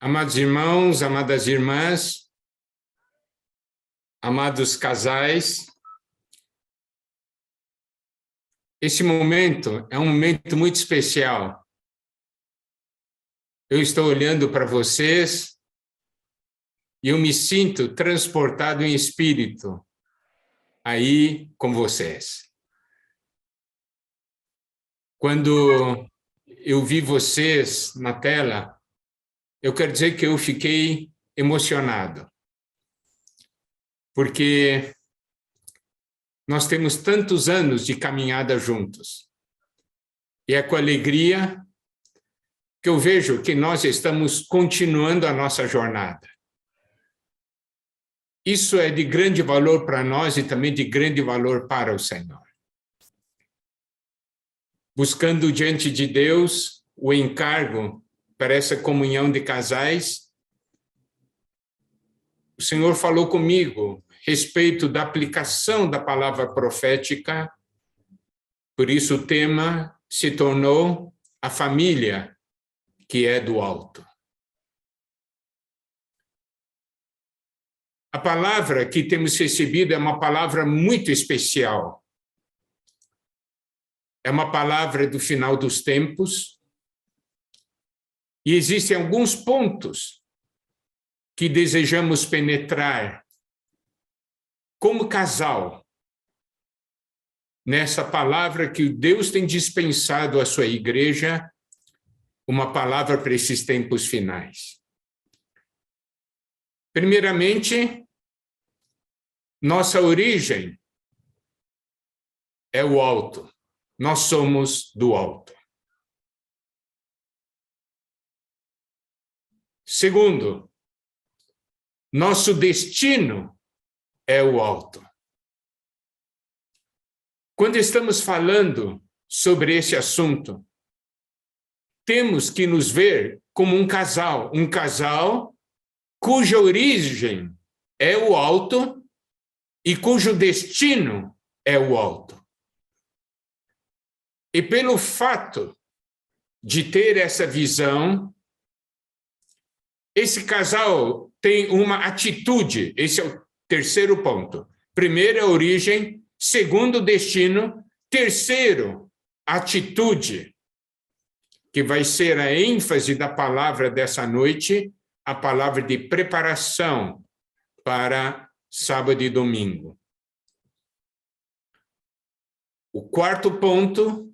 Amados irmãos, amadas irmãs, amados casais, esse momento é um momento muito especial. Eu estou olhando para vocês e eu me sinto transportado em espírito aí com vocês. Quando eu vi vocês na tela, eu quero dizer que eu fiquei emocionado, porque nós temos tantos anos de caminhada juntos. E é com alegria que eu vejo que nós estamos continuando a nossa jornada. Isso é de grande valor para nós e também de grande valor para o Senhor. Buscando diante de Deus o encargo para essa comunhão de casais, o Senhor falou comigo a respeito da aplicação da palavra profética, por isso o tema se tornou a família que é do alto. A palavra que temos recebido é uma palavra muito especial. É uma palavra do final dos tempos. E existem alguns pontos que desejamos penetrar como casal nessa palavra que Deus tem dispensado à sua igreja, uma palavra para esses tempos finais. Primeiramente, nossa origem é o alto. Nós somos do alto. Segundo, nosso destino é o alto. Quando estamos falando sobre esse assunto, temos que nos ver como um casal cuja origem é o alto e cujo destino é o alto. E pelo fato de ter essa visão, esse casal tem uma atitude, esse é o terceiro ponto. Primeiro, a origem. Segundo, destino. Terceiro, atitude, que vai ser a ênfase da palavra dessa noite, a palavra de preparação para sábado e domingo. O quarto ponto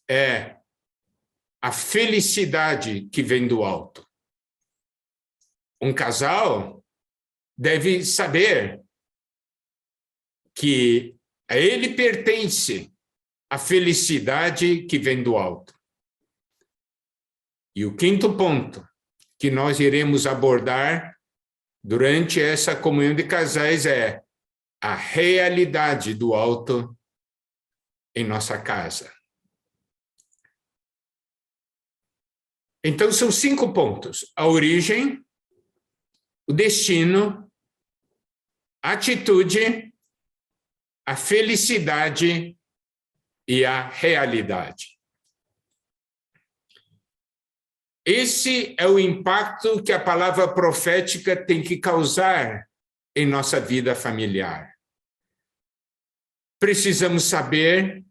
é a felicidade que vem do alto. Um casal deve saber que a ele pertence a felicidade que vem do alto. E o quinto ponto que nós iremos abordar durante essa comunhão de casais é a realidade do alto em nossa casa. Então, são 5 pontos: a origem, o destino, a atitude, a felicidade e a realidade. Esse é o impacto que a palavra profética tem que causar em nossa vida familiar. Precisamos saber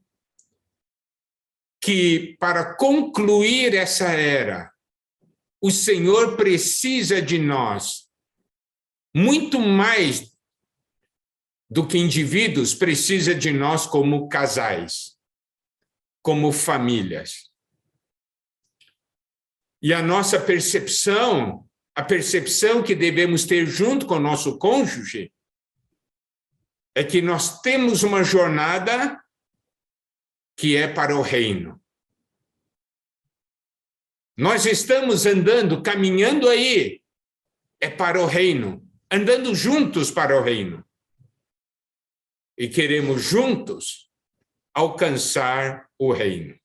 que, para concluir essa era, o Senhor precisa de nós, muito mais do que indivíduos, precisa de nós como casais, como famílias. E a nossa percepção, a percepção que devemos ter junto com o nosso cônjuge, é que nós temos uma jornada que é para o reino. Nós estamos andando, caminhando aí, é para o reino, andando juntos para o reino. E queremos juntos alcançar o reino.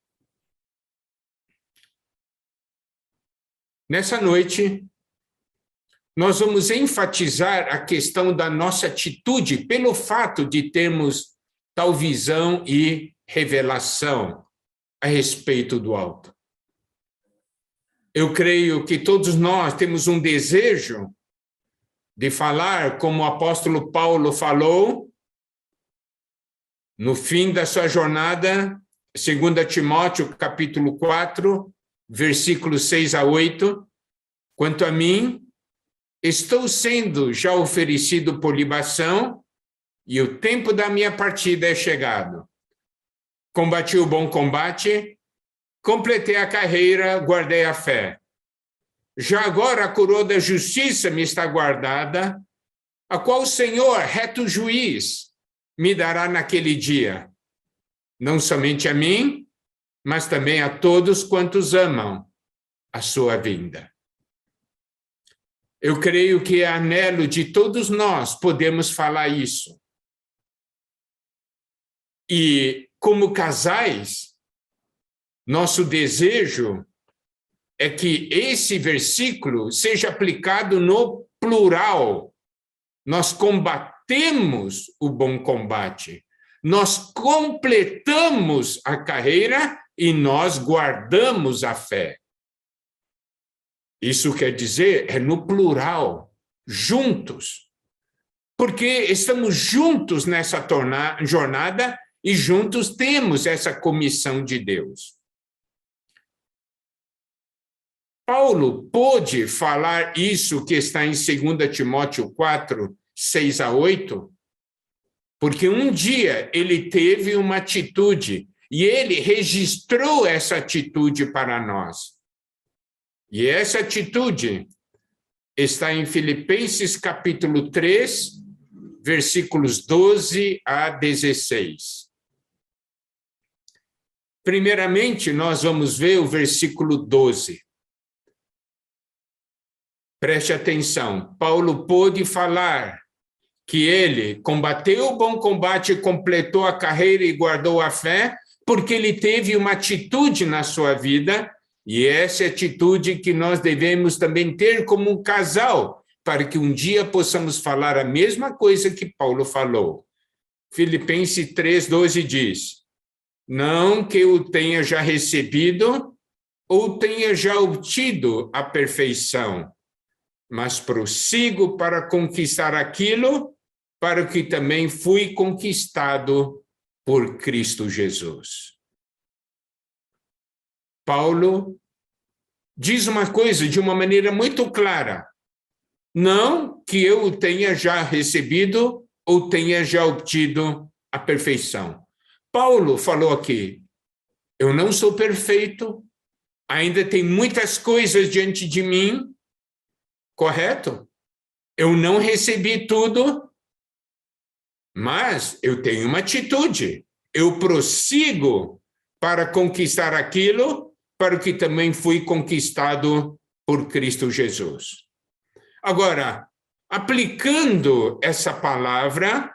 Nessa noite, nós vamos enfatizar a questão da nossa atitude pelo fato de termos tal visão e revelação a respeito do alto. Eu creio que todos nós temos um desejo de falar como o apóstolo Paulo falou no fim da sua jornada, 2 Timóteo, capítulo 4, versículos 6 a 8. Quanto a mim, estou sendo já oferecido por libação e o tempo da minha partida é chegado. Combati o bom combate, completei a carreira, guardei a fé. Já agora a coroa da justiça me está guardada, a qual o Senhor, reto juiz, me dará naquele dia. Não somente a mim, mas também a todos quantos amam a sua vinda. Eu creio que é anelo de todos nós podemos falar isso. E, como casais, nosso desejo é que esse versículo seja aplicado no plural. Nós combatemos o bom combate, nós completamos a carreira e nós guardamos a fé. Isso quer dizer, é no plural, juntos. Porque estamos juntos nessa jornada e juntos temos essa comissão de Deus. Paulo pôde falar isso que está em 2 Timóteo 4, 6 a 8, porque um dia ele teve uma atitude e ele registrou essa atitude para nós. E essa atitude está em Filipenses capítulo 3, versículos 12 a 16. Primeiramente, nós vamos ver o versículo 12. Preste atenção, Paulo pôde falar que ele combateu o bom combate, completou a carreira e guardou a fé, porque ele teve uma atitude na sua vida, e essa é a atitude que nós devemos também ter como um casal, para que um dia possamos falar a mesma coisa que Paulo falou. Filipenses 3:12 diz: não que eu tenha já recebido ou tenha já obtido a perfeição, mas prossigo para conquistar aquilo para o que também fui conquistado por Cristo Jesus. Paulo diz uma coisa de uma maneira muito clara: não que eu tenha já recebido ou tenha já obtido a perfeição. Paulo falou aqui, eu não sou perfeito, ainda tem muitas coisas diante de mim, correto? Eu não recebi tudo, mas eu tenho uma atitude. Eu prossigo para conquistar aquilo para o que também fui conquistado por Cristo Jesus. Agora, aplicando essa palavra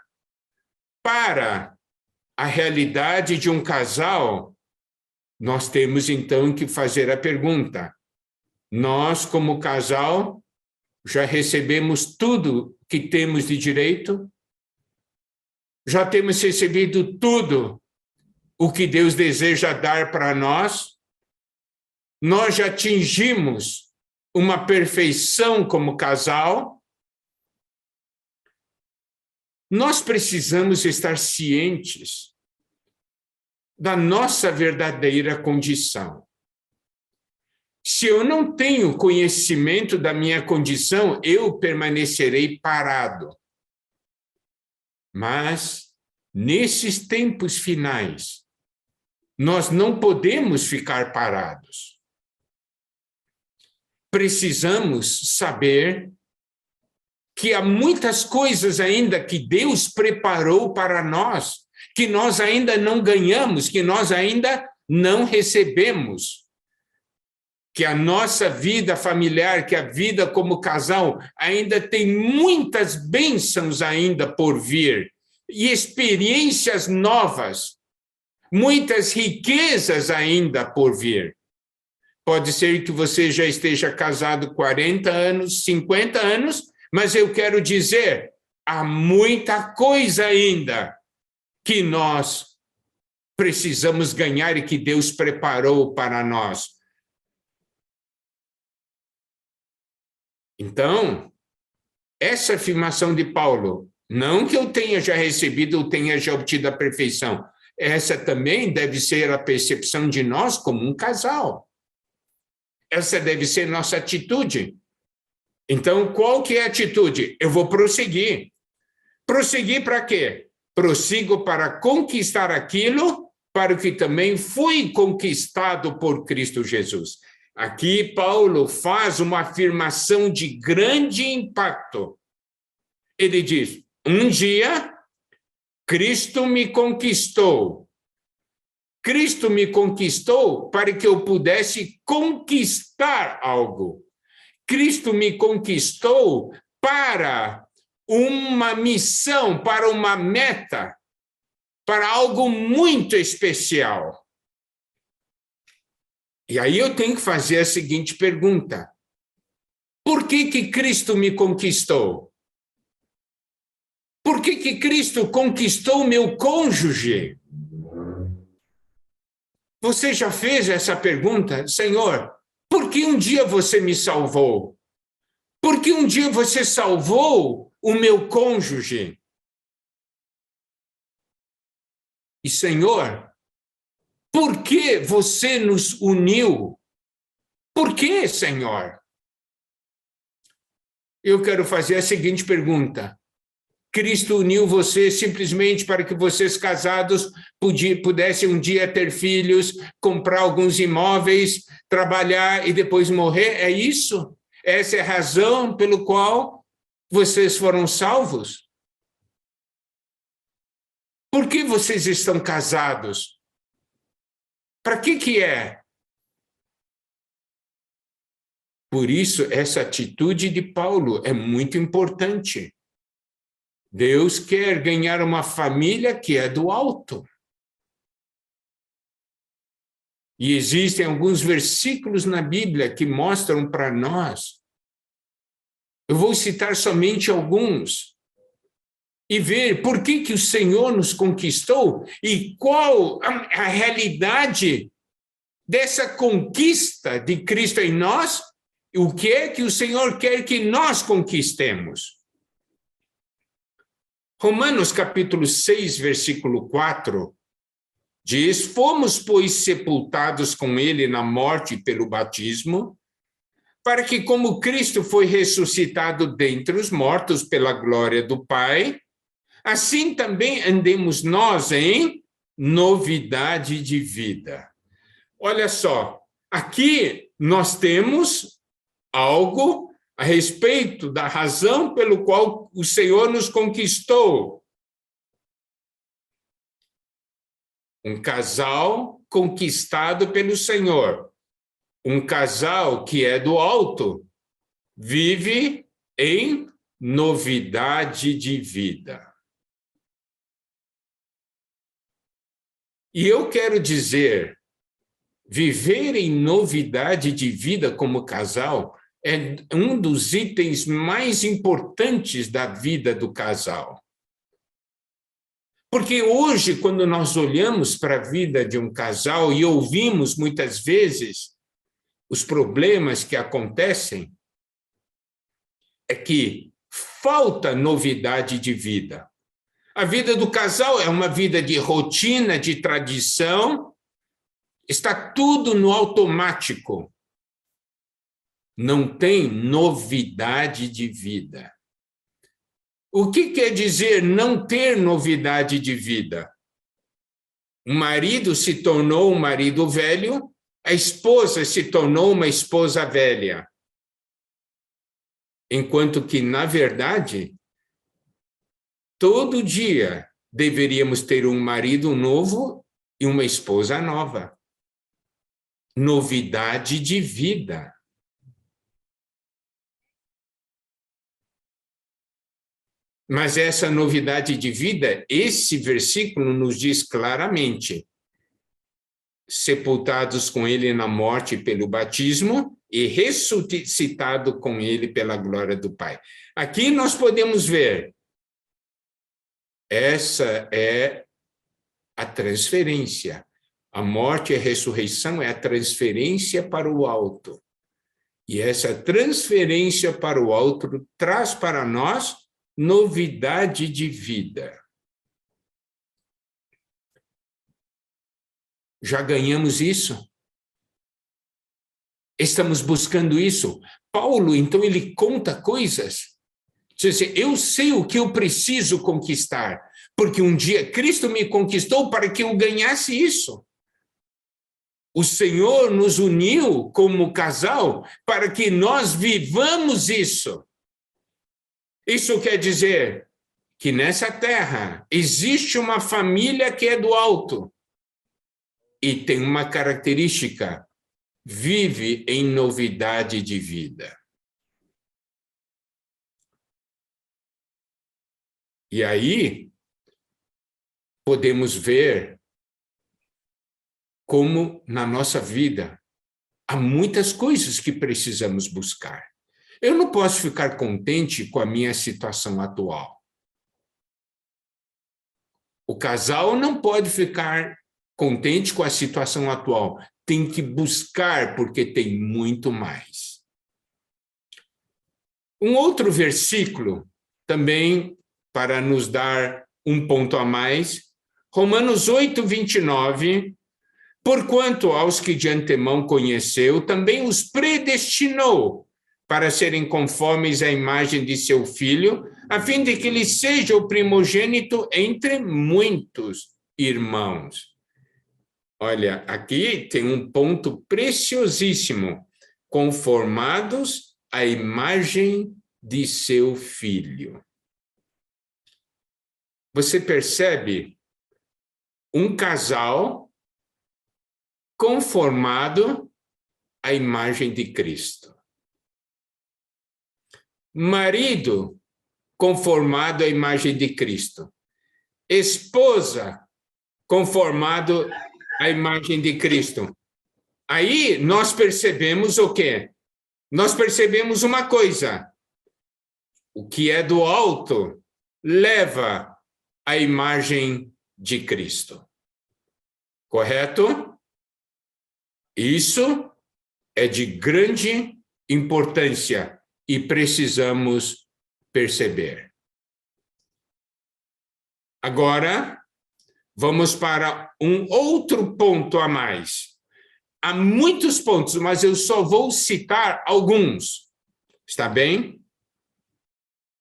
para a realidade de um casal, nós temos então que fazer a pergunta: nós, como casal, já recebemos tudo que temos de direito? Já temos recebido tudo o que Deus deseja dar para nós? Nós já atingimos uma perfeição como casal? Nós precisamos estar cientes da nossa verdadeira condição. Se eu não tenho conhecimento da minha condição, eu permanecerei parado. Mas, nesses tempos finais, nós não podemos ficar parados. Precisamos saber que há muitas coisas ainda que Deus preparou para nós, que nós ainda não ganhamos, que nós ainda não recebemos. Que a nossa vida familiar, que a vida como casal, ainda tem muitas bênçãos ainda por vir, e experiências novas, muitas riquezas ainda por vir. Pode ser que você já esteja casado 40 anos, 50 anos, mas eu quero dizer, há muita coisa ainda que nós precisamos ganhar e que Deus preparou para nós. Então, essa afirmação de Paulo, não que eu tenha já recebido ou tenha já obtido a perfeição, essa também deve ser a percepção de nós como um casal. Essa deve ser nossa atitude. Então, qual que é a atitude? Eu vou prosseguir. Prosseguir para quê? Prossigo para conquistar aquilo para o que também fui conquistado por Cristo Jesus. Aqui, Paulo faz uma afirmação de grande impacto. Ele diz, um dia, Cristo me conquistou. Cristo me conquistou para que eu pudesse conquistar algo. Cristo me conquistou para uma missão, para uma meta, para algo muito especial. E aí eu tenho que fazer a seguinte pergunta: por que Cristo me conquistou? Por que Cristo conquistou meu cônjuge? Você já fez essa pergunta? Senhor, por que um dia você me salvou? Por que um dia você salvou o meu cônjuge? E, Senhor, por que você nos uniu? Por que, Senhor? Eu quero fazer a seguinte pergunta: Cristo uniu você simplesmente para que vocês casados pudessem um dia ter filhos, comprar alguns imóveis, trabalhar e depois morrer? É isso? Essa é a razão pelo qual vocês foram salvos? Por que vocês estão casados? Para que é? Por isso, essa atitude de Paulo é muito importante. Deus quer ganhar uma família que é do alto. E existem alguns versículos na Bíblia que mostram para nós. Eu vou citar somente alguns. E ver por que o Senhor nos conquistou e qual a realidade dessa conquista de Cristo em nós, e o que é que o Senhor quer que nós conquistemos. Romanos capítulo 6, versículo 4, diz, fomos, pois, sepultados com ele na morte pelo batismo, para que, como Cristo foi ressuscitado dentre os mortos pela glória do Pai, assim também andemos nós em novidade de vida. Olha só, aqui nós temos algo a respeito da razão pelo qual o Senhor nos conquistou. Um casal conquistado pelo Senhor. Um casal que é do alto, vive em novidade de vida. E eu quero dizer, viver em novidade de vida como casal é um dos itens mais importantes da vida do casal. Porque hoje, quando nós olhamos para a vida de um casal e ouvimos muitas vezes os problemas que acontecem, é que falta novidade de vida. A vida do casal é uma vida de rotina, de tradição, está tudo no automático. Não tem novidade de vida. O que quer dizer não ter novidade de vida? O marido se tornou um marido velho, a esposa se tornou uma esposa velha. Enquanto que, na verdade, todo dia deveríamos ter um marido novo e uma esposa nova. Novidade de vida. Mas essa novidade de vida, esse versículo nos diz claramente: sepultados com ele na morte pelo batismo e ressuscitado com ele pela glória do Pai. Aqui nós podemos ver, essa é a transferência. A morte e a ressurreição é a transferência para o alto. E essa transferência para o alto traz para nós novidade de vida. Já ganhamos isso? Estamos buscando isso? Paulo, então, ele conta coisas. Eu sei o que eu preciso conquistar, porque um dia Cristo me conquistou para que eu ganhasse isso. O Senhor nos uniu como casal para que nós vivamos isso. Isso quer dizer que nessa terra existe uma família que é do alto e tem uma característica: vive em novidade de vida. E aí podemos ver como na nossa vida há muitas coisas que precisamos buscar. Eu não posso ficar contente com a minha situação atual. O casal não pode ficar contente com a situação atual. Tem que buscar, porque tem muito mais. Um outro versículo, também para nos dar um ponto a mais, Romanos 8, 29. Porquanto aos que de antemão conheceu, também os predestinou para serem conformes à imagem de seu Filho, a fim de que ele seja o primogênito entre muitos irmãos. Olha, aqui tem um ponto preciosíssimo: conformados à imagem de seu Filho. Você percebe um casal conformado à imagem de Cristo. Marido conformado à imagem de Cristo. Esposa conformado à imagem de Cristo. Aí nós percebemos o quê? Nós percebemos uma coisa: o que é do alto leva à imagem de Cristo. Correto? Isso é de grande importância e precisamos perceber. Agora, vamos para um outro ponto a mais. Há muitos pontos, mas eu só vou citar alguns. Está bem?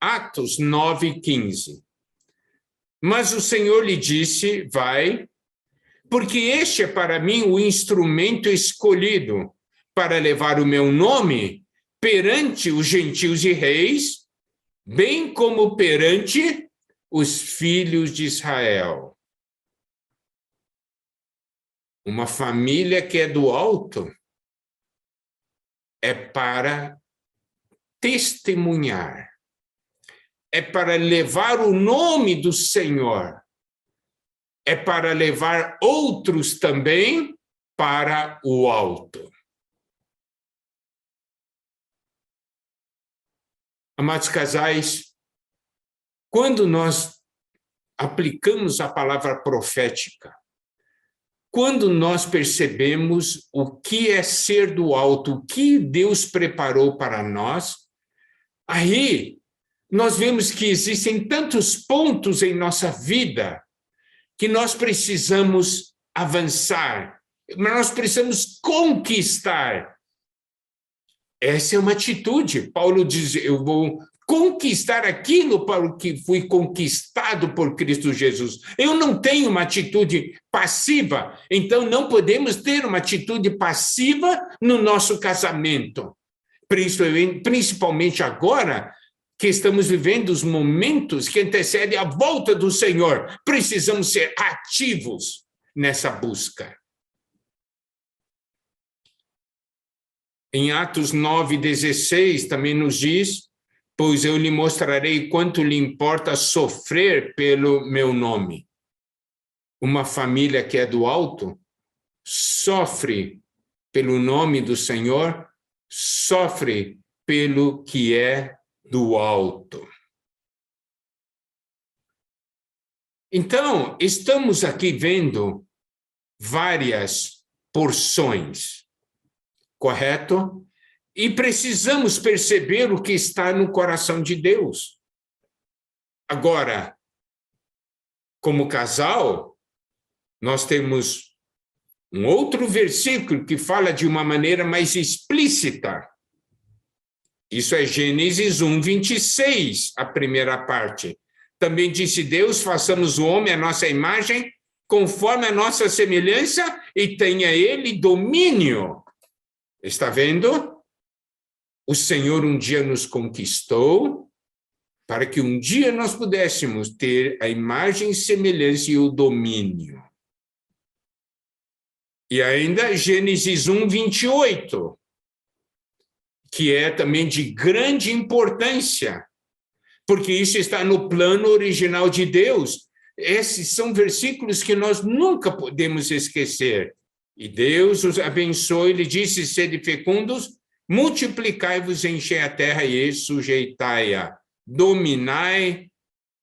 Atos 9:15. Mas o Senhor lhe disse: vai, porque este é para mim o instrumento escolhido para levar o meu nome perante os gentios e reis, bem como perante os filhos de Israel. Uma família que é do alto é para testemunhar, é para levar o nome do Senhor, é para levar outros também para o alto. Amados casais, quando nós aplicamos a palavra profética, quando nós percebemos o que é ser do alto, o que Deus preparou para nós, aí nós vemos que existem tantos pontos em nossa vida que nós precisamos avançar, nós precisamos conquistar. Essa é uma atitude. Paulo diz: eu vou conquistar aquilo para o que fui conquistado por Cristo Jesus. Eu não tenho uma atitude passiva, então não podemos ter uma atitude passiva no nosso casamento. Principalmente agora que estamos vivendo os momentos que antecedem a volta do Senhor. Precisamos ser ativos nessa busca. Em Atos 9:16 também nos diz: pois eu lhe mostrarei quanto lhe importa sofrer pelo meu nome. Uma família que é do alto sofre pelo nome do Senhor, sofre pelo que é do alto. Então, estamos aqui vendo várias porções, correto? E precisamos perceber o que está no coração de Deus. Agora, como casal, nós temos um outro versículo que fala de uma maneira mais explícita. Isso é Gênesis 1, 26, a primeira parte. Também disse Deus, façamos o homem à nossa imagem, conforme a nossa semelhança, e tenha ele domínio. Está vendo? O Senhor um dia nos conquistou, para que um dia nós pudéssemos ter a imagem, semelhança e o domínio. E ainda Gênesis 1, 28, que é também de grande importância, porque isso está no plano original de Deus. Esses são versículos que nós nunca podemos esquecer. E Deus os abençoe, ele disse, sede fecundos, multiplicai-vos, enchei a terra e sujeitai-a, dominai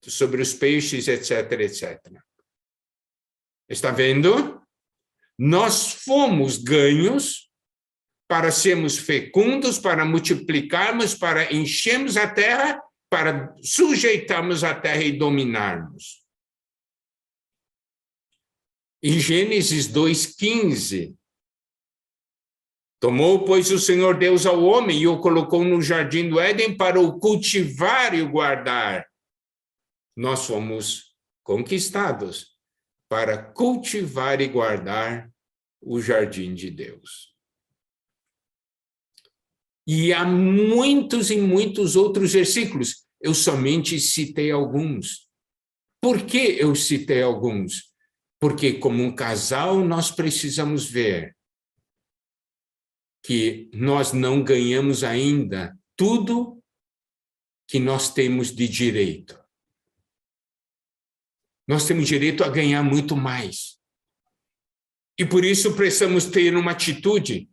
sobre os peixes, etc, etc. Está vendo? Nós fomos ganhos para sermos fecundos, para multiplicarmos, para enchermos a terra, para sujeitarmos a terra e dominarmos. Em Gênesis 2:15, tomou, pois, o Senhor Deus ao homem e o colocou no jardim do Éden para o cultivar e o guardar. Nós fomos conquistados para cultivar e guardar o jardim de Deus. E há muitos e muitos outros versículos. Eu somente citei alguns. Por que eu citei alguns? Porque, como um casal, nós precisamos ver que nós não ganhamos ainda tudo que nós temos de direito. Nós temos direito a ganhar muito mais. E por isso precisamos ter uma atitude,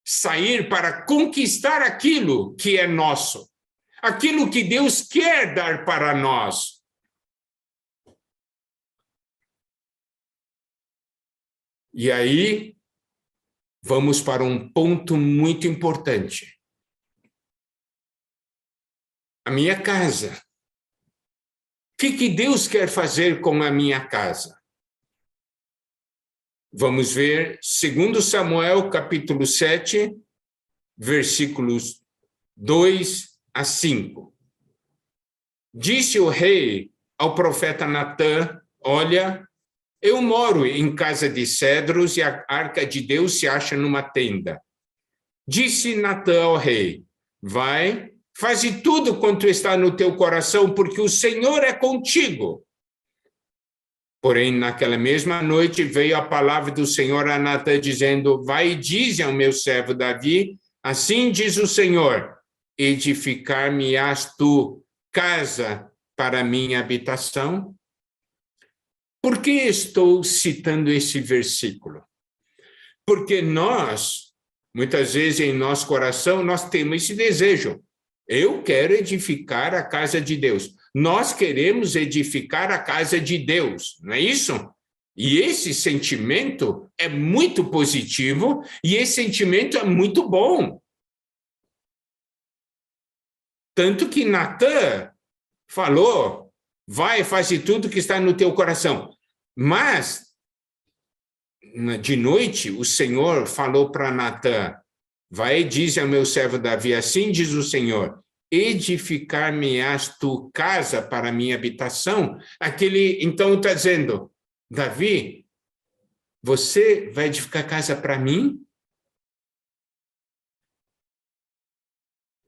sair para conquistar aquilo que é nosso, aquilo que Deus quer dar para nós. E aí, vamos para um ponto muito importante. A minha casa. O que Deus quer fazer com a minha casa? Vamos ver 2 Samuel, capítulo 7, versículos 2 a 5. Disse o rei ao profeta Natã, olha, eu moro em casa de cedros e a arca de Deus se acha numa tenda. Disse Natã ao rei, vai, faze tudo quanto está no teu coração, porque o Senhor é contigo. Porém, naquela mesma noite veio a palavra do Senhor a Natã, dizendo, vai e dize ao meu servo Davi, assim diz o Senhor, edificar-me-ás tu casa para minha habitação? Por que estou citando esse versículo? Porque nós, muitas vezes em nosso coração, nós temos esse desejo. Eu quero edificar a casa de Deus. Nós queremos edificar a casa de Deus, não é isso? E esse sentimento é muito positivo e esse sentimento é muito bom. Tanto que Natã falou, vai, faz tudo que está no teu coração. Mas, de noite, o Senhor falou para Natã, vai e diz ao meu servo Davi, assim diz o Senhor, edificar-me-ás tu casa para minha habitação? Então está dizendo, Davi, você vai edificar casa para mim?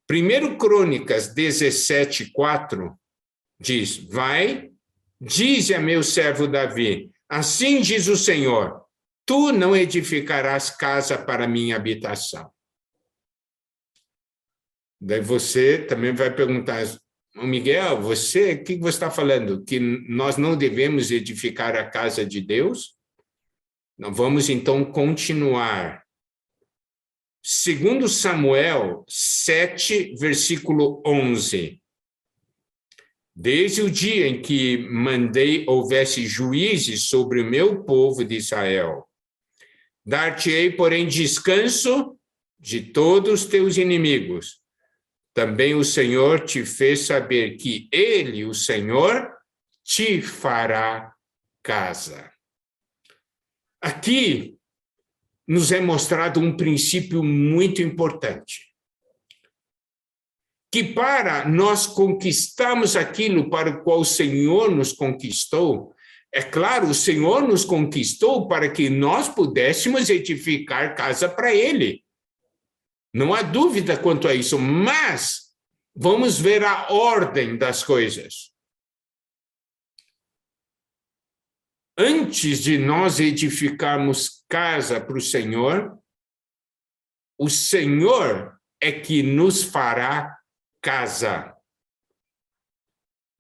1 Crônicas 17:4 diz, vai, dize a meu servo Davi, assim diz o Senhor, tu não edificarás casa para minha habitação. Daí você também vai perguntar, Miguel, o que você está falando? Que nós não devemos edificar a casa de Deus? Não, vamos então continuar. 2 Samuel 7, versículo 11. Desde o dia em que mandei houvesse juízes sobre o meu povo de Israel, dar-te-ei, porém, descanso de todos os teus inimigos, também o Senhor te fez saber que Ele, o Senhor, te fará casa. Aqui nos é mostrado um princípio muito importante. Que para nós conquistarmos aquilo para o qual o Senhor nos conquistou, é claro, o Senhor nos conquistou para que nós pudéssemos edificar casa para Ele. Não há dúvida quanto a isso, mas vamos ver a ordem das coisas. Antes de nós edificarmos casa para o Senhor é que nos fará casa.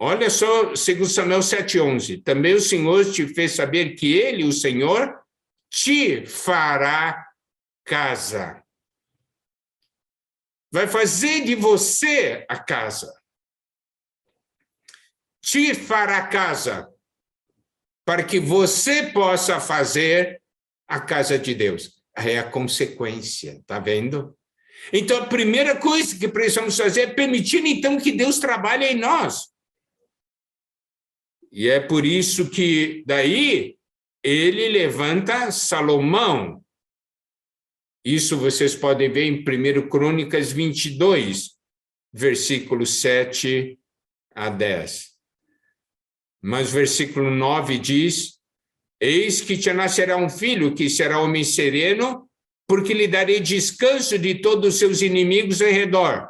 Olha só, 2 Samuel 7,11. Também o Senhor te fez saber que Ele, o Senhor, te fará casa. Vai fazer de você a casa. Te fará casa. Para que você possa fazer a casa de Deus. É a consequência, tá vendo? Então, a primeira coisa que precisamos fazer é permitir, então, que Deus trabalhe em nós. E é por isso que, daí, ele levanta Salomão. Isso vocês podem ver em 1 Crônicas 22, versículos 7 a 10. Mas versículo 9 diz: eis que te nascerá um filho, que será homem sereno, porque lhe darei descanso de todos os seus inimigos em redor.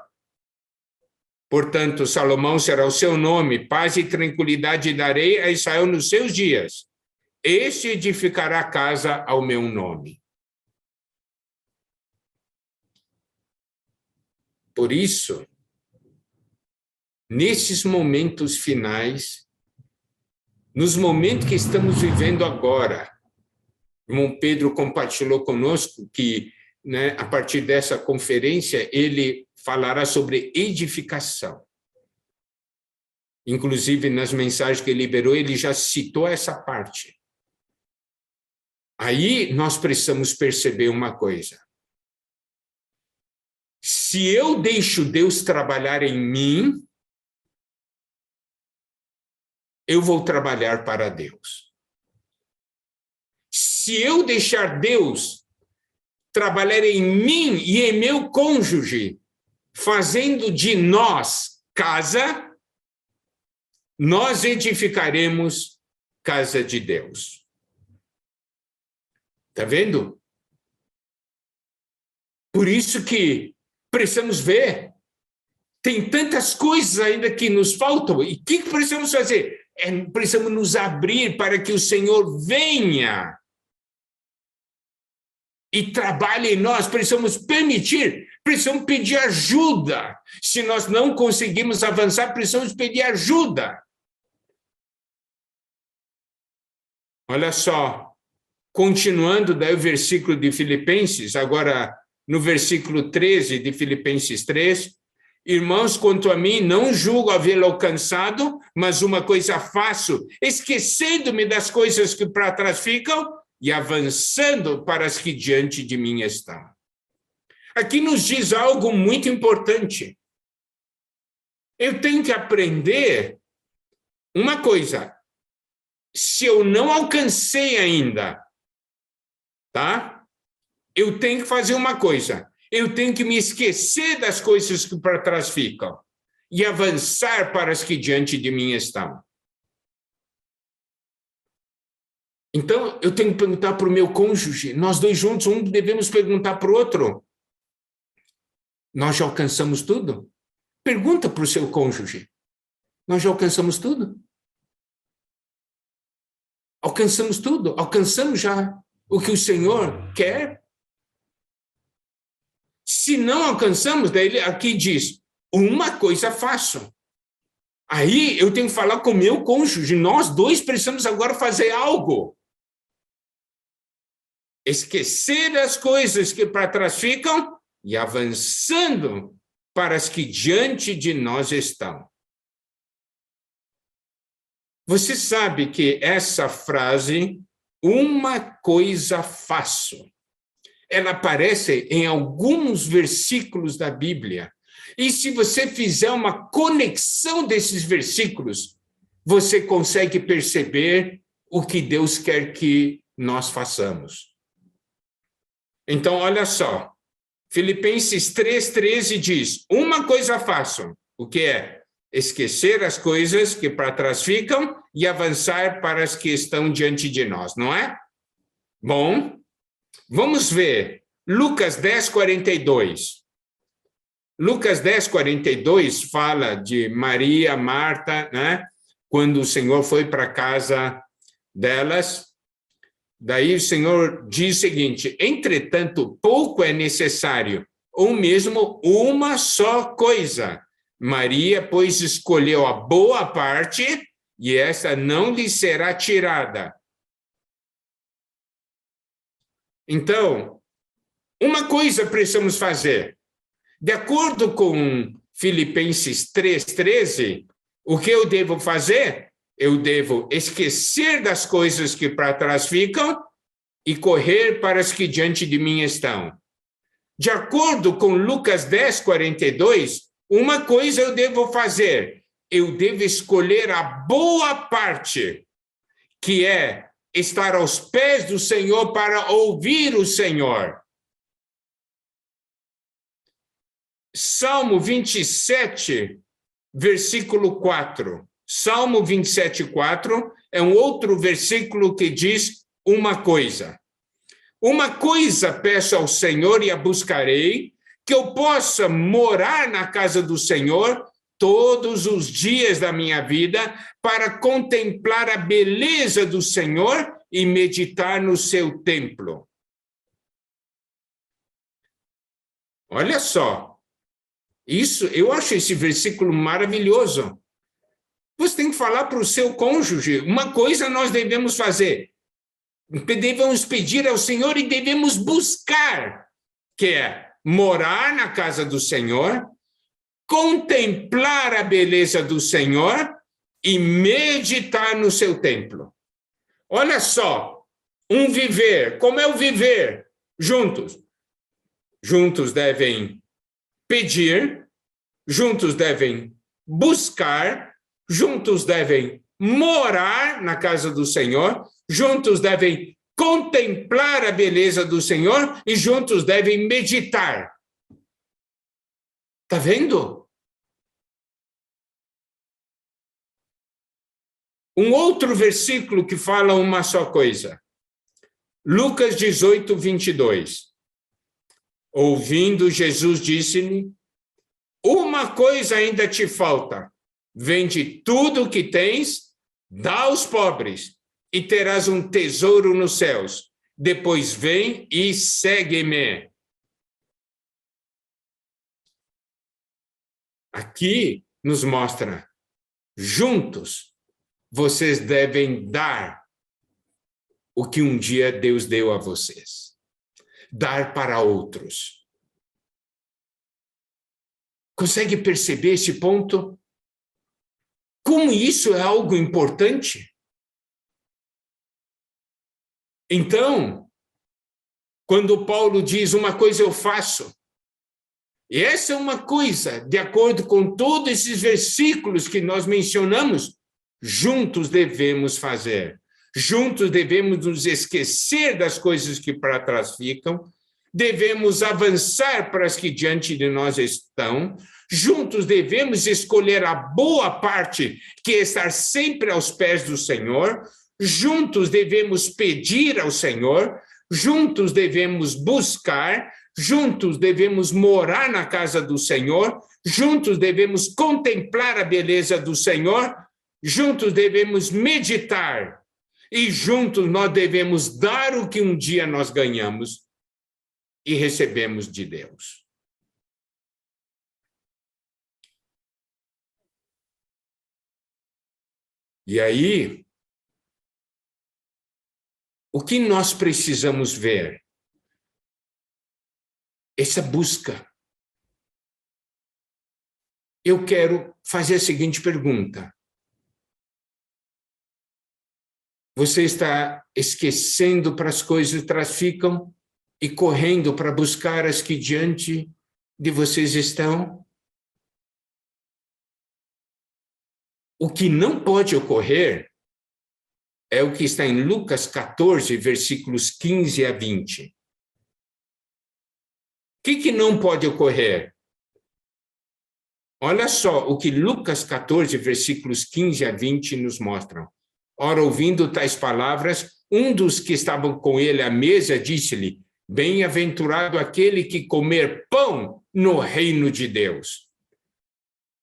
Portanto, Salomão será o seu nome, paz e tranquilidade darei a Israel nos seus dias. Este edificará casa ao meu nome. Por isso, nesses momentos finais, nos momentos que estamos vivendo agora, o irmão Pedro compartilhou conosco que, a partir dessa conferência, ele falará sobre edificação. Inclusive, nas mensagens que ele liberou, ele já citou essa parte. Aí, nós precisamos perceber uma coisa. Se eu deixo Deus trabalhar em mim, eu vou trabalhar para Deus. Se eu deixar Deus trabalhar em mim e em meu cônjuge, fazendo de nós casa, nós edificaremos casa de Deus. Está vendo? Por isso que precisamos ver. Tem tantas coisas ainda que nos faltam. E o que precisamos fazer? Precisamos nos abrir para que o Senhor venha e trabalhe em nós. Precisamos permitir, precisamos pedir ajuda. Se nós não conseguimos avançar, precisamos pedir ajuda. Olha só, continuando daí o versículo de Filipenses, agora no versículo 13 de Filipenses 3, irmãos, quanto a mim, não julgo havê-lo alcançado, mas uma coisa faço, esquecendo-me das coisas que para trás ficam e avançando para as que diante de mim estão. Aqui nos diz algo muito importante. Eu tenho que aprender uma coisa. Se eu não alcancei ainda, tá? Eu tenho que fazer uma coisa. Eu tenho que me esquecer das coisas que para trás ficam e avançar para as que diante de mim estão. Então, eu tenho que perguntar para o meu cônjuge, nós dois juntos, um devemos perguntar para o outro. Nós já alcançamos tudo? Pergunta para o seu cônjuge. Nós já alcançamos tudo? Alcançamos tudo? Alcançamos já o que o Senhor quer? Se não alcançamos, daí aqui diz, uma coisa faço. Aí eu tenho que falar com o meu cônjuge, nós dois precisamos agora fazer algo. Esquecer as coisas que para trás ficam e avançando para as que diante de nós estão. Você sabe que essa frase, uma coisa faço, ela aparece em alguns versículos da Bíblia. E se você fizer uma conexão desses versículos, você consegue perceber o que Deus quer que nós façamos. Então, olha só. Filipenses 3,13 diz: uma coisa faço, o que é? Esquecer as coisas que para trás ficam e avançar para as que estão diante de nós, não é? Bom, vamos ver Lucas 10:42. Lucas 10:42 fala de Maria, Marta, né? Quando o Senhor foi para a casa delas. Daí o Senhor diz o seguinte: entretanto, pouco é necessário, ou mesmo uma só coisa. Maria, pois, escolheu a boa parte, e essa não lhe será tirada. Então, uma coisa precisamos fazer. De acordo com Filipenses 3,13, o que eu devo fazer? Eu devo esquecer das coisas que para trás ficam e correr para as que diante de mim estão. De acordo com Lucas 10:42, uma coisa eu devo fazer. Eu devo escolher a boa parte, que é estar aos pés do Senhor para ouvir o Senhor. Salmo 27, versículo 4. Salmo 27:4 é um outro versículo que diz uma coisa. Uma coisa peço ao Senhor e a buscarei, que eu possa morar na casa do Senhor todos os dias da minha vida, para contemplar a beleza do Senhor e meditar no seu templo. Olha só, eu acho esse versículo maravilhoso. Você tem que falar para o seu cônjuge, uma coisa nós devemos fazer, devemos pedir ao Senhor e devemos buscar, que é morar na casa do Senhor, contemplar a beleza do Senhor e meditar no seu templo. Olha só, um viver, como é o viver? Juntos. Juntos devem pedir, juntos devem buscar, juntos devem morar na casa do Senhor, juntos devem contemplar a beleza do Senhor e juntos devem meditar. Está vendo? Um outro versículo que fala uma só coisa. Lucas 18:22. Ouvindo, Jesus disse-lhe: uma coisa ainda te falta. Vende tudo o que tens, dá aos pobres, e terás um tesouro nos céus. Depois vem e segue-me. Aqui nos mostra, juntos, vocês devem dar o que um dia Deus deu a vocês. Dar para outros. Consegue perceber esse ponto? Como isso é algo importante? Então, quando Paulo diz uma coisa eu faço, e essa é uma coisa, de acordo com todos esses versículos que nós mencionamos, juntos devemos fazer. Juntos devemos nos esquecer das coisas que para trás ficam, devemos avançar para as que diante de nós estão, juntos devemos escolher a boa parte, que é estar sempre aos pés do Senhor, juntos devemos pedir ao Senhor, juntos devemos buscar, juntos devemos morar na casa do Senhor, juntos devemos contemplar a beleza do Senhor, juntos devemos meditar, e juntos nós devemos dar o que um dia nós ganhamos e recebemos de Deus. E aí, o que nós precisamos ver? Essa busca. Eu quero fazer a seguinte pergunta. Você está esquecendo para as coisas que ficam e correndo para buscar as que diante de vocês estão? O que não pode ocorrer é o que está em Lucas 14, versículos 15 a 20. O que não pode ocorrer? Olha só o que Lucas 14, versículos 15 a 20 nos mostram. Ora, ouvindo tais palavras, um dos que estavam com ele à mesa disse-lhe: bem-aventurado aquele que comer pão no reino de Deus.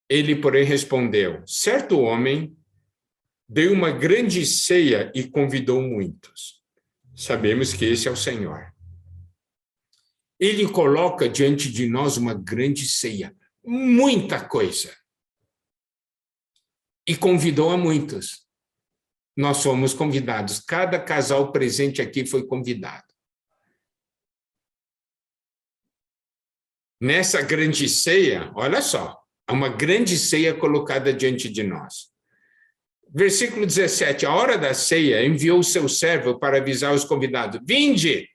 Ele, porém, respondeu: certo homem deu uma grande ceia e convidou muitos. Sabemos que esse é o Senhor. Ele coloca diante de nós uma grande ceia, muita coisa. E convidou a muitos. Nós fomos convidados. Cada casal presente aqui foi convidado. Nessa grande ceia, olha só, há uma grande ceia colocada diante de nós. Versículo 17, a hora da ceia enviou o seu servo para avisar os convidados: vinde,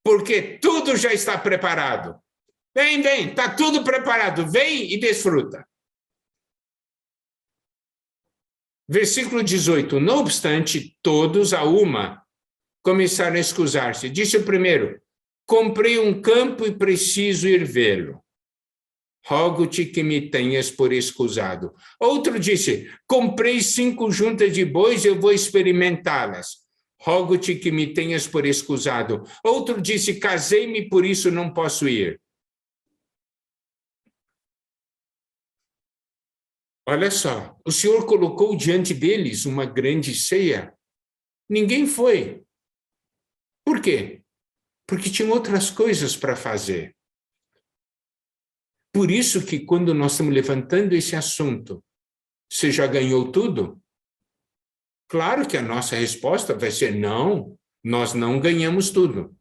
porque tudo já está preparado. Vem, está tudo preparado, vem e desfruta. Versículo 18, não obstante, todos a uma começaram a excusar-se. Disse o primeiro: comprei um campo e preciso ir vê-lo. Rogo-te que me tenhas por escusado. Outro disse: comprei 5 juntas de bois e eu vou experimentá-las. Rogo-te que me tenhas por escusado. Outro disse: casei-me, por isso não posso ir. Olha só, o Senhor colocou diante deles uma grande ceia. Ninguém foi. Por quê? Porque tinha outras coisas para fazer. Por isso que quando nós estamos levantando esse assunto, você já ganhou tudo? Claro que a nossa resposta vai ser: não, nós não ganhamos tudo.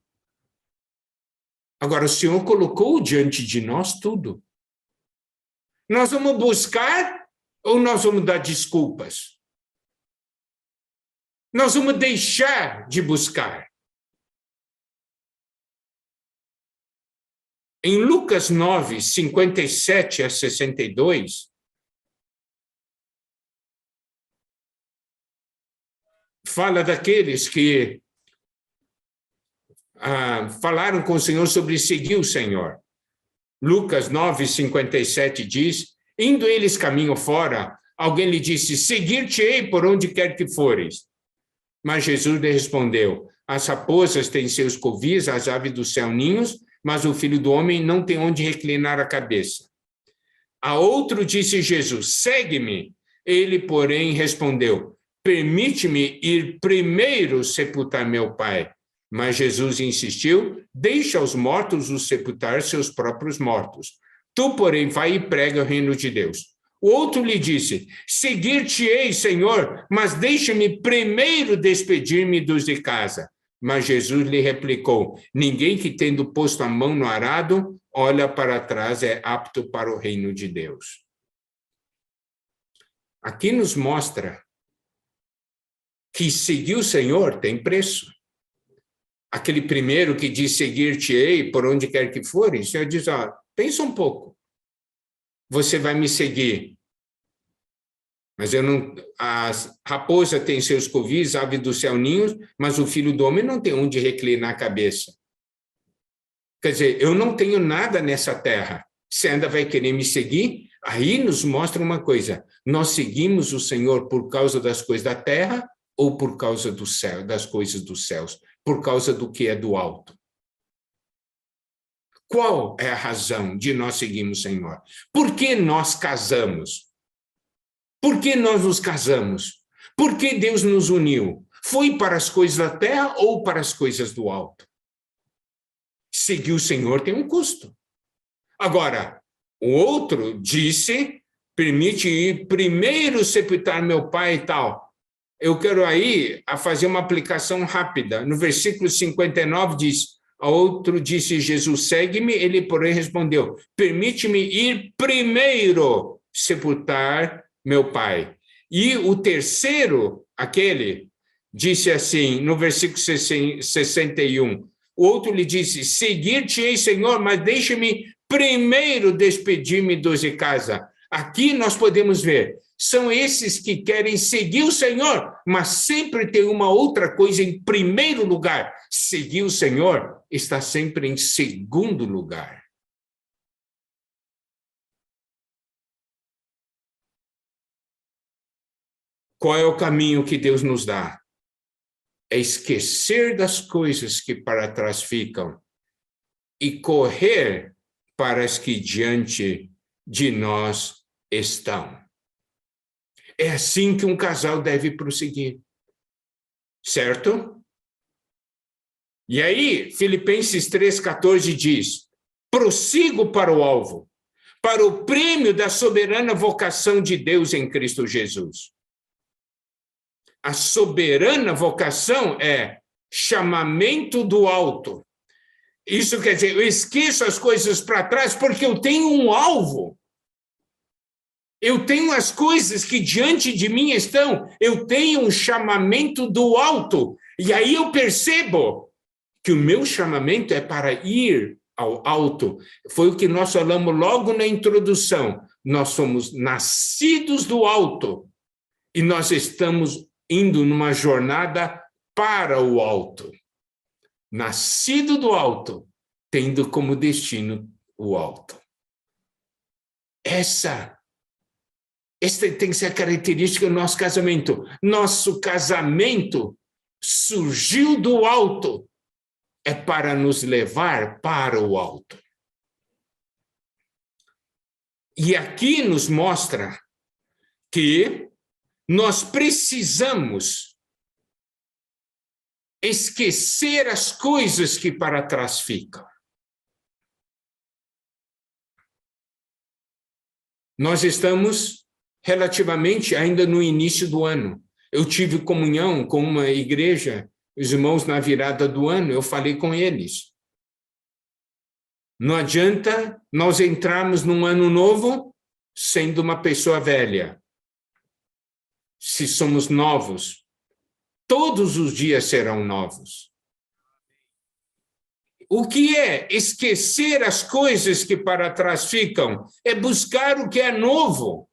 Agora, o Senhor colocou diante de nós tudo. Nós vamos buscar ou nós vamos dar desculpas? Nós vamos deixar de buscar. Em Lucas 9, 57 a 62, fala daqueles que falaram com o Senhor sobre seguir o Senhor. Lucas 9, 57 diz: indo eles caminho fora, alguém lhe disse: seguir-te-ei por onde quer que fores. Mas Jesus lhe respondeu: as raposas têm seus covis, as aves do céu ninhos, mas o Filho do Homem não tem onde reclinar a cabeça. A outro disse Jesus: segue-me. Ele, porém, respondeu: permite-me ir primeiro sepultar meu pai. Mas Jesus insistiu: deixa os mortos os sepultar seus próprios mortos. Tu, porém, vai e prega o reino de Deus. O outro lhe disse: seguir-te-ei, Senhor, mas deixa-me primeiro despedir-me dos de casa. Mas Jesus lhe replicou: ninguém que, tendo posto a mão no arado, olha para trás, é apto para o reino de Deus. Aqui nos mostra que seguir o Senhor tem preço. Aquele primeiro que diz: seguir-te-ei por onde quer que fores, o Senhor diz: pensa um pouco. Você vai me seguir. Mas eu não. A raposa tem seus covis, ave do céu ninhos, mas o Filho do Homem não tem onde reclinar a cabeça. Quer dizer, eu não tenho nada nessa terra. Você ainda vai querer me seguir? Aí nos mostra uma coisa: nós seguimos o Senhor por causa das coisas da terra ou por causa do céu, das coisas dos céus, por causa do que é do alto? Qual é a razão de nós seguirmos o Senhor? Por que nós casamos? Por que nós nos casamos? Por que Deus nos uniu? Foi para as coisas da terra ou para as coisas do alto? Seguir o Senhor tem um custo. Agora, o outro disse: permite ir primeiro sepultar meu pai e tal. Eu quero aí fazer uma aplicação rápida. No versículo 59 diz: a outro disse Jesus: segue-me. Ele, porém, respondeu: permite-me ir primeiro sepultar meu pai. E o terceiro, aquele, disse assim, no versículo 61, o outro lhe disse, seguir-te-ei, Senhor, mas deixe-me primeiro despedir-me dos de casa. Aqui nós podemos ver, são esses que querem seguir o Senhor, mas sempre tem uma outra coisa em primeiro lugar. Seguir o Senhor está sempre em segundo lugar. Qual é o caminho que Deus nos dá? É esquecer das coisas que para trás ficam e correr para as que diante de nós estão. É assim que um casal deve prosseguir, certo? E aí, Filipenses 3,14 diz, prossigo para o alvo, para o prêmio da soberana vocação de Deus em Cristo Jesus. A soberana vocação é chamamento do alto. Isso quer dizer, eu esqueço as coisas para trás porque eu tenho um alvo. Eu tenho as coisas que diante de mim estão. Eu tenho um chamamento do alto. E aí eu percebo que o meu chamamento é para ir ao alto. Foi o que nós falamos logo na introdução. Nós somos nascidos do alto. E nós estamos indo numa jornada para o alto. Nascido do alto, tendo como destino o alto. Essa tem que ser a característica do nosso casamento. Nosso casamento surgiu do alto. É para nos levar para o alto. E aqui nos mostra que nós precisamos esquecer as coisas que para trás ficam. Nós estamos relativamente ainda no início do ano. Eu tive comunhão com uma igreja, os irmãos na virada do ano, eu falei com eles. Não adianta nós entrarmos num ano novo sendo uma pessoa velha. Se somos novos, todos os dias serão novos. O que é esquecer as coisas que para trás ficam? É buscar o que é novo.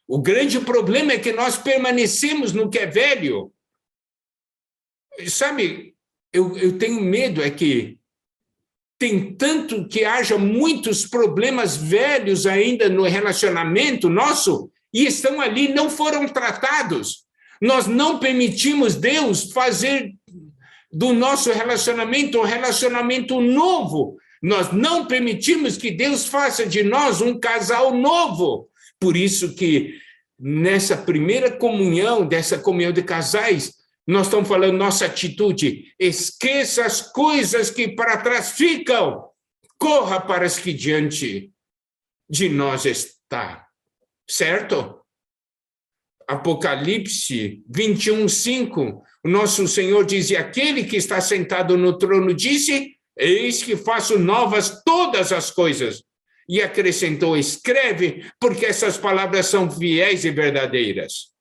O grande problema é que nós permanecemos no que é velho. Sabe, eu tenho medo é que tem tanto que haja muitos problemas velhos ainda no relacionamento nosso e estão ali, não foram tratados. Nós não permitimos Deus fazer do nosso relacionamento um relacionamento novo. Nós não permitimos que Deus faça de nós um casal novo. Por isso que nessa primeira comunhão, dessa comunhão de casais, nós estamos falando nossa atitude. Esqueça as coisas que para trás ficam. Corra para as que diante de nós está. Certo? Apocalipse 21:5, o nosso Senhor diz, e aquele que está sentado no trono disse, eis que faço novas todas as coisas. E acrescentou, escreve, porque essas palavras são fiéis e verdadeiras.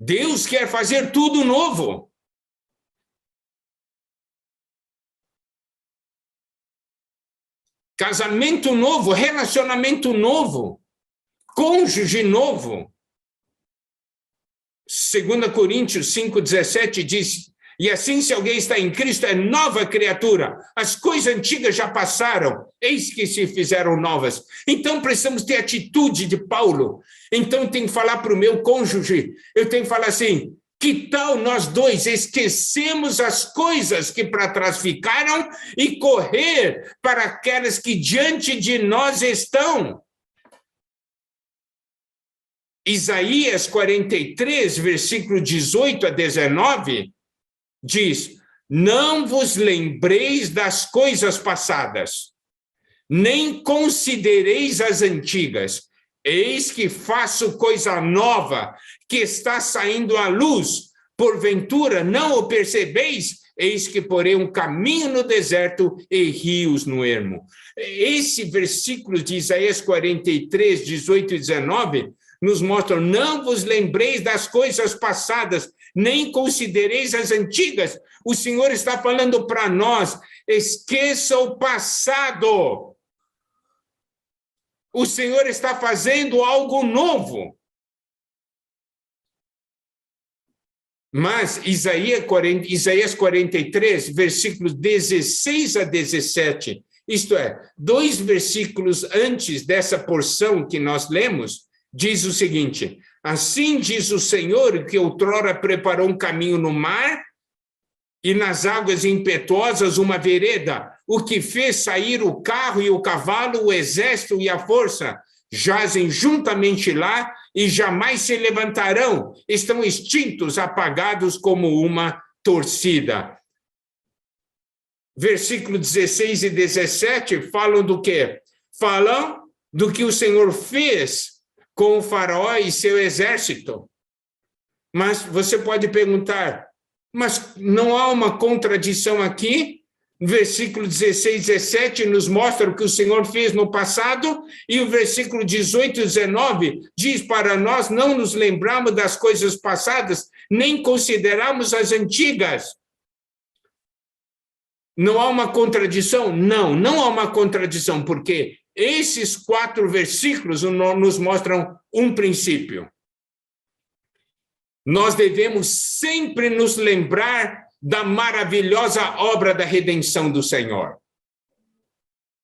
Deus quer fazer tudo novo. Casamento novo, relacionamento novo, cônjuge novo. 2 Coríntios 5,17 diz, e assim se alguém está em Cristo é nova criatura, as coisas antigas já passaram, eis que se fizeram novas. Então precisamos ter atitude de Paulo. Então tem que falar para o meu cônjuge, eu tenho que falar assim, que tal nós dois esquecemos as coisas que para trás ficaram e correr para aquelas que diante de nós estão? Isaías 43, versículo 18 a 19, diz, não vos lembreis das coisas passadas, nem considereis as antigas. Eis que faço coisa nova, que está saindo à luz. Porventura não o percebeis? Eis que porei um caminho no deserto e rios no ermo. Esse versículo de Isaías 43, 18 e 19, nos mostra, não vos lembreis das coisas passadas, nem considereis as antigas. O Senhor está falando para nós, esqueça o passado. O Senhor está fazendo algo novo. Mas Isaías 43, versículos 16 a 17, isto é, 2 versículos antes dessa porção que nós lemos, diz o seguinte: assim diz o Senhor, que outrora preparou um caminho no mar e nas águas impetuosas uma vereda, o que fez sair o carro e o cavalo, o exército e a força, jazem juntamente lá e jamais se levantarão, estão extintos, apagados como uma torcida. Versículo 16 e 17 falam do quê? Falam do que o Senhor fez com o faraó e seu exército. Mas você pode perguntar, mas não há uma contradição aqui? Versículo 16 e 17 nos mostra o que o Senhor fez no passado, e o versículo 18 e 19 diz para nós não nos lembrarmos das coisas passadas, nem considerarmos as antigas. Não há uma contradição? Não há uma contradição, porque esses 4 versículos nos mostram um princípio. Nós devemos sempre nos lembrar da maravilhosa obra da redenção do Senhor.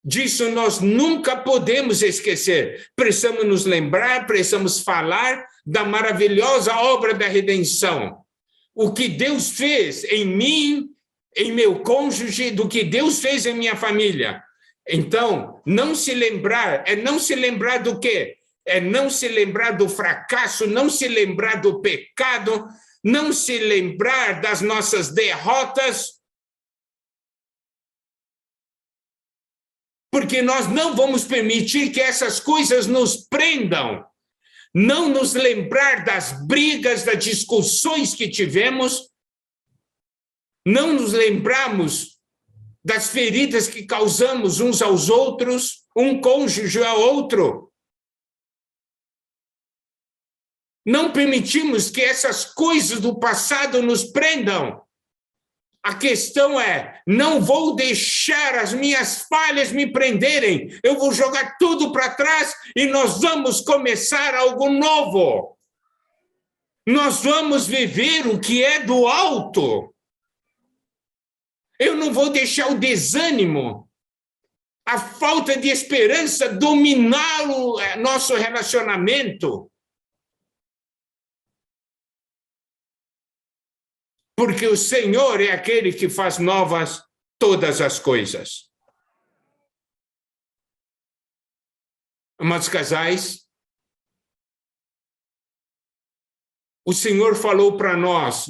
Disso nós nunca podemos esquecer. Precisamos nos lembrar, precisamos falar da maravilhosa obra da redenção. O que Deus fez em mim, em meu cônjuge, do que Deus fez em minha família. Então, não se lembrar do quê? É não se lembrar do fracasso, não se lembrar do pecado, não se lembrar das nossas derrotas, porque nós não vamos permitir que essas coisas nos prendam. Não nos lembrar das brigas, das discussões que tivemos, não nos lembrarmos das feridas que causamos uns aos outros, um cônjuge ao outro. Não permitimos que essas coisas do passado nos prendam. A questão é, não vou deixar as minhas falhas me prenderem. Eu vou jogar tudo para trás e nós vamos começar algo novo. Nós vamos viver o que é do alto. Eu não vou deixar o desânimo, a falta de esperança dominar o nosso relacionamento. Porque o Senhor é aquele que faz novas todas as coisas. Amados casais, o Senhor falou para nós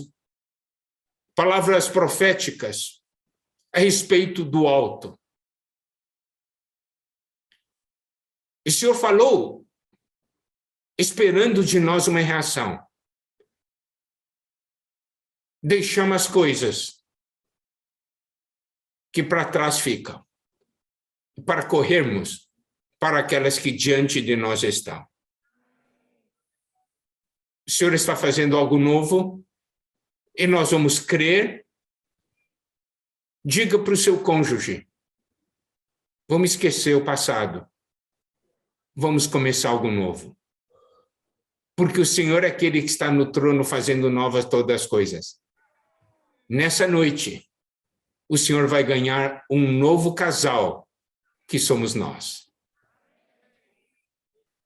palavras proféticas a respeito do alto. O Senhor falou esperando de nós uma reação. Deixamos as coisas que para trás ficam, para corrermos para aquelas que diante de nós estão. O Senhor está fazendo algo novo e nós vamos crer. Diga para o seu cônjuge, vamos esquecer o passado, vamos começar algo novo. Porque o Senhor é aquele que está no trono fazendo novas todas as coisas. Nessa noite, o Senhor vai ganhar um novo casal, que somos nós.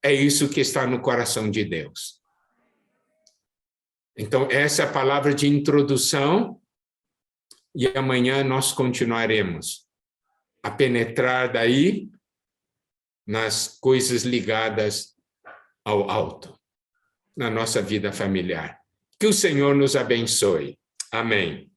É isso que está no coração de Deus. Então, essa é a palavra de introdução, e amanhã nós continuaremos a penetrar daí nas coisas ligadas ao alto, na nossa vida familiar. Que o Senhor nos abençoe. Amém.